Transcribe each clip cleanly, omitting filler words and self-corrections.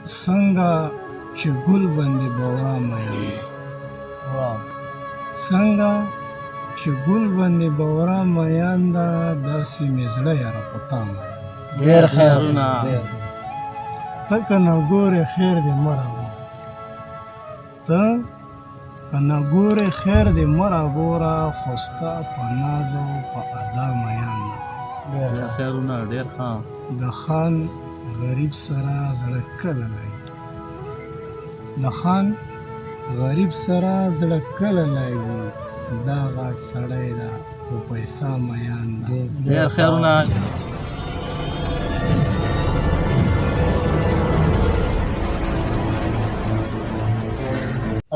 څنګه چې ګل باندې بورا میان څنګه چې ګل باندې بورا میان ده داسې مې زړه یاره په تا میان ډېر خیرونه ته که نه ګورې خیر دې مه راګوره ته که نه ګورې خیر دې مه راګوره خو ستا په ناز او په ادا میان ده ډېر خیرونه ډېر ښه د خان غریب سره زړه کله لای د خان غریب سره زړه کله لای دا غاټ سړی ده په پیسا میان ده ډېر خیرونه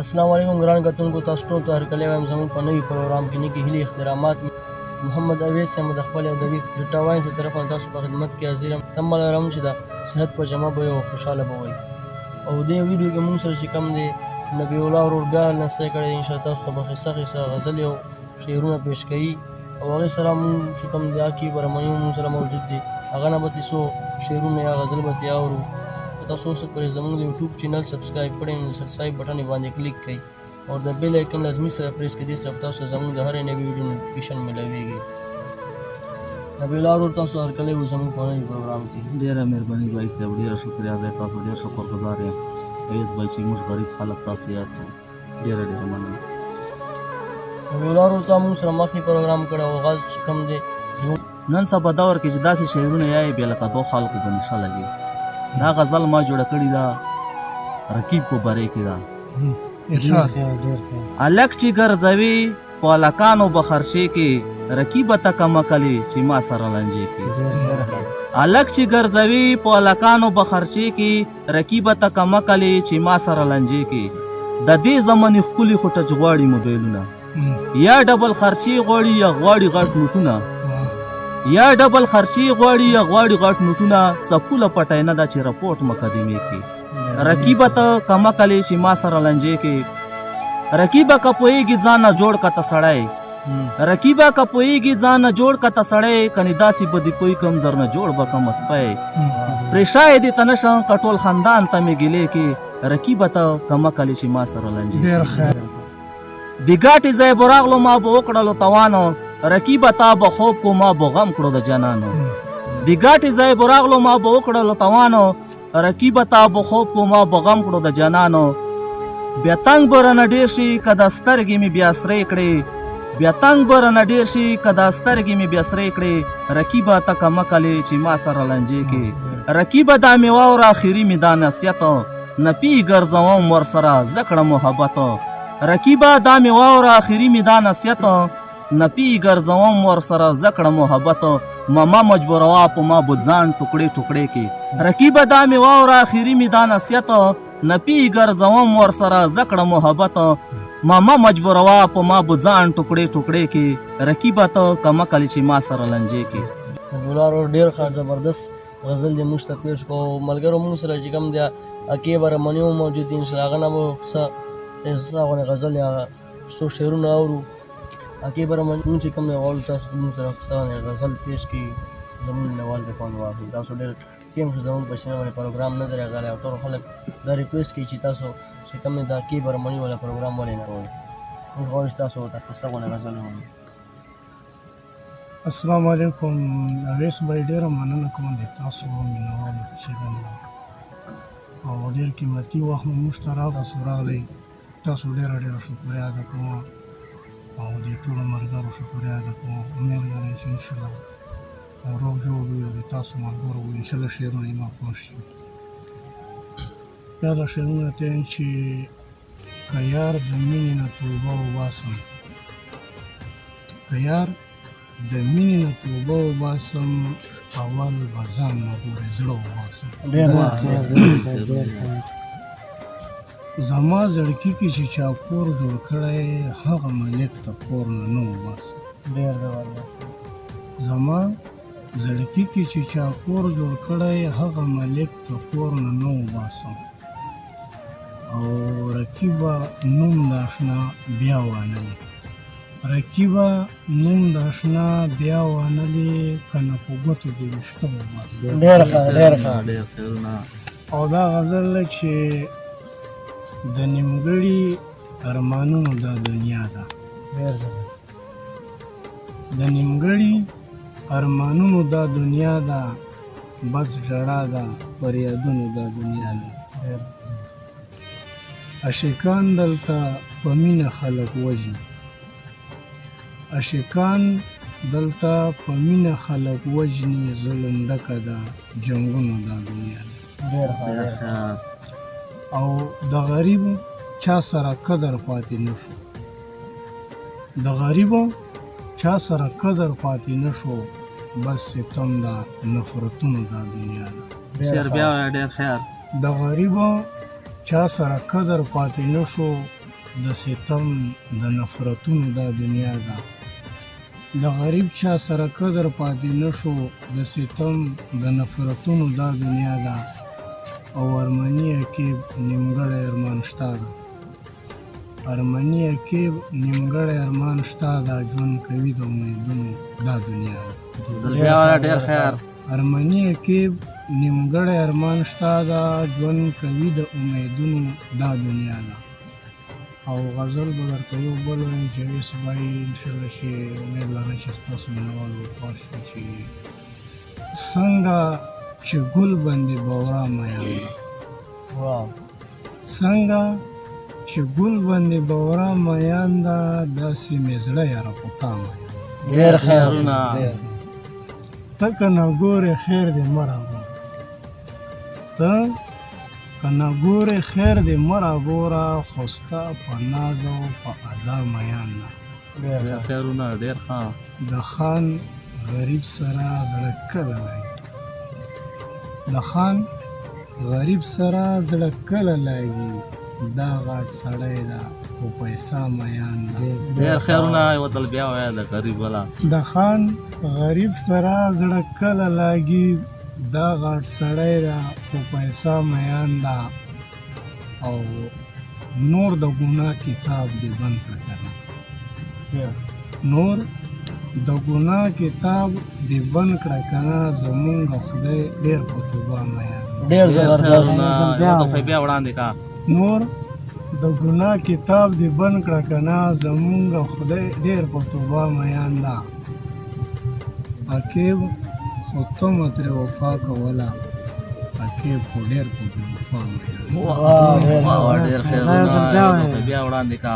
السلام علیکم ګران کتونکو تاسو ټول ته هرکلی وایم زموږ په نوي پروګرام کې نیکې هیلې اخترامات محمد اویس یم د خپل ادبي ډیټا واینس طرفه تاسو په خدمت کې حاضر یم تمه لرم چې د صحت په جمع به او خوشحاله به وئ او دې ویډیو کې موږ سره چې کوم دی نبی الله ورور بیا نصیحت کړی ان شاء الله تاسو ته به قصه غزل او شعرونه پیش کړي او هغې سره موږ چې کوم دی عاقب رحماني موږ سره موجود دی هغه نه به څو شعرونه یا غزل به اورو تاسو اوس پرې زموږ د یوټیوب چینل سبسکرایب کړئ نو سبسکرایب بټن باندې کلیک کړئ او د بیل آیکن لازمي سره پریس کړئ دې سره تاسو زموږ د هرې نوې ویډیو نوټیفیکیشن ملويږي نبی الله ورور تاسو هرکلی و زموږ په نوي پروګرام کې ډېره مهرباني بھائی صاحب ډېره شکریه زه تاسو ډېر شکر گزار یم اویس بھائی چې موږ غریب خلک تاسو یاد کړئ ډېره مننه نبی الله ورور ته موږ سره مخکې پروګرام کړی او غاز چې کوم دی نن سبا دور کې چې داسې شعرونه یایې بیا لکه دو خلکو به نشه لګي دا غزل ما جوړه کړې ده رقیب په باره کې ده الک چې ګرځوي په هلکانو به خرچې کې رقیبه ته کمه کلي چې ما سره لنجې کې الک چې ګرځوي په هلکانو به خرچې کې رقیبه ته کمه کلي چې ما سره لنجې کې د دې زمانې ښکلي خو ټچ غواړي موبایلونه یا ډبل خرچې غواړي یا غواړي غټ نوټونه یا ډبل خرچې غواړي یا غواړي غټ نوټونه څپوله پټینه ده چې رپورټ مقدمې کې رقیبه ته کمه کلي چې ما سره لنجې کې رقیبه که پوهېږي ځان نه جوړ کته سړی رقیبه که پوهېږي ځان نه جوړ کته سړی کنې داسې به دې پوی کم در نه جوړ به کم سپی پرې شاید دې ته نشم که ټول خاندان ته مې ګیلې کې رقیبه ته کمه کلي چې ما سره لنجې د ګاټې ځای به راغلو ما به وکړلو توانو رقیبه تا به خوب کو ما به غم کړو د جانانو د ګاټې ځای به راغلو ما به وکړلو توانو رقیبه تا به خوب کو ما به غم کړو د جانانو بیا تنګ به رانه ډېر شي که دا سترګې مې بیا سرې کړې بیا تنګ به رانه ډېر شي که دا سترګې مې بیا سرې کړې رقیبه ته کمه کلي چې ما سره لنجې کې رقیبه دا مې واوره اخري مې دا نصیحت نه پی ګرځوم ورسره زه کړه محبت رقیبه دا مې واوره اخري مې دا نصیحت نه پی ګرځوم ورسره زه کړه محبت ماما مجبوروا په ما به ځان ټوکړې ټوکړې کې رقیبه دا مې واوره اخري مې دا نصیحت نه پی ګرځوم ورسره زه کړه محبت ماما مجبوروا په ما به ځان ټوکړې ټوکړې کې رقیبه ته کمه کلي چې ما سره لنجې کې نبی الله ورور ډېر ښه زبردست غزل دې موږ ته پیش کړو ملګرو موږ سره چې کوم دی عقیب رحماني هم موجود دي انشاءالله هغه نه به څه غونې غزل یا څو شعرونه اورو عقیب رحماني موږ چې کوم دی غواړو تاسو موږ سره څه غزل پیش کړي زموږ نوال د خوند واخلي تاسو ډېر ټیم چې زموږ په سینه باندې پروګرام نه دی راغلی او ټول خلک دا ریکویسټ کوي چې تاسو چې کوم دی د عقیب رحماني والا پروګرام ولې نه کوئ موږ غواړو چې تاسو ورته قصه غونې غزل ووایئ السلام علیکم اویس بھائی ډېره مننه کوم د تاسو مینوالو ته چې او ډېر قیمتي وخت مو موږ ته تاسو راغلی تاسو ډېره شکریه ادا کوم او د ټولو ملګرو شکریه ادا کوم امید لرم چې انشاءالله روغ جوړ وي او د تاسو ملګرو وي انشاءالله شعرونه یې ما خوښ شي بیا دا شعرونه ته یم چې که یار د مینې نه توبه وباسم که یار د مینې نه توبه وباسم اول به ځان نه ګورې زړه وباسم زما زړګي کې چې چا کور جوړ کړی هغه ملک ته کور نه وباسم ډېر زبردست زما زړګي کې چې چا کور جوړ کړی هغه ملک ته کور نه وباسم او رقیبه نوم د اشنا بیا وانلي رقیبه نوم د اشنا بیا وانلي که نه په ګوتو دې ویښته وباسم ډېر ښه ډېر ښه او دا غزل ده چې د نیمګړي ارمانونو دا دنیا ده. ډېر زبردست. د نیمګړي ارمانونو دا دنیا ده، بس ژړا ده پر یادونو دا دنیا ده. عاشقان دلته په مینه خلک وژني، عاشقان دلته په مینه خلک وژني، ظلم ډکه ده جنګونو دا دنیا ده. ډېر ښه. او د غریبو چا سره قدر پاتې نشو، د غریبو چا سره قدر پاتې نشو، بس ستم دا نفرتونو دا دنیا ده. شعر بیا وایه ډېر خیر. د غریبو چا سره قدر پاتې نشو، د ستم د نفرتونو دا دنیا ده. د غریب چا سره قدر پاتې نشو، د ستم د نفرتونو دا دنیا ده. او ارمني عقیب نیمګړی ارمان شته ده، ارمني عقیب نیمګړی ارمان شته ده، ژوند کوي د امیدونو دا دنیا ده. بیا وایه ډېر خیر. ارمني عقیب نیمګړی ارمان شته ده، ژوند کوي د امیدونو دا دنیا ده. او غزل به درته یو بل وایم چې اوس به یې انشاءالله چې امید لرم چې ستاسو مینوال به خوښ شي چې څنګه چې ګل باندې بورا میان ده، څنګه چې ګل باندې بورا میان ده، داسې مې زړه یاره په تا میان ده. ډېر خیرونه. ته که نه ګورې خیر دې مه راګوره، ته که نه ګورې خیر دې مه راګوره، خو ستا په ناز او په ادا میان ده. ډېر خیرونه. ډېر ښه. د خان غریب سره زړه کله لګي، د خان غریب سره زړه کله لګي، دا غټ سړی ده خو پیسه میان ده. ډېر خیرونه. یوه ځل بیا وایه د غریب والا. د خان غریب سره زړه کله لګي، دا غټ سړی ده خو پیسه میان ده. او نور د ګناه کتاب دې بند کړه کنه، نور د ګناه کتاب دې بند کړه کنه، زمونږ خدای ډېر په توبه میان ده. ډېر زبردست. یوه دفعه بیا وړاندې کا. نور د ګناه کتاب دې بند کړه کنه، زمونږ خدای ډېر په توبه میان ده. عقیب خو ته مه ترې وفا کوله، عقیب خو ډېر په بې وفا میان ده. ډېر خیرونه. بیا وړاندې کا.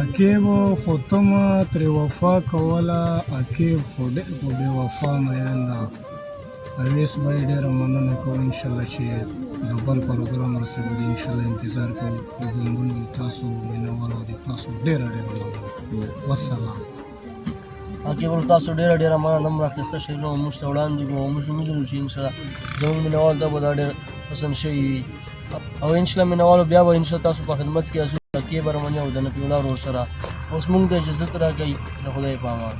عقیب خو ته مه ترې وفا کوله، عقیب خو ډېر په بې وفا میان ده. اویس به یې ډېره مننه کوو انشاءالله چې د بل پروګرام رسېږو د انشاءالله انتظار کوو. د ګونګونو تاسو مینوالو د تاسو ډېره مننه. والسلام. عقیب تاسو ډېره مننه. هم راخیسته شعرونه موږ ته وړاندې کړو او موږ امید لرو چې انشاءالله زموږ مینوال ته به دا ډېر پسند شوي وي. او انشاءالله مینوالو بیا به انشاءالله تاسو په خدمت کې عقیب ارمني او د نقیب الله ورور سره. اوس موږ ته اجازت راکوئ. د خدای په امان.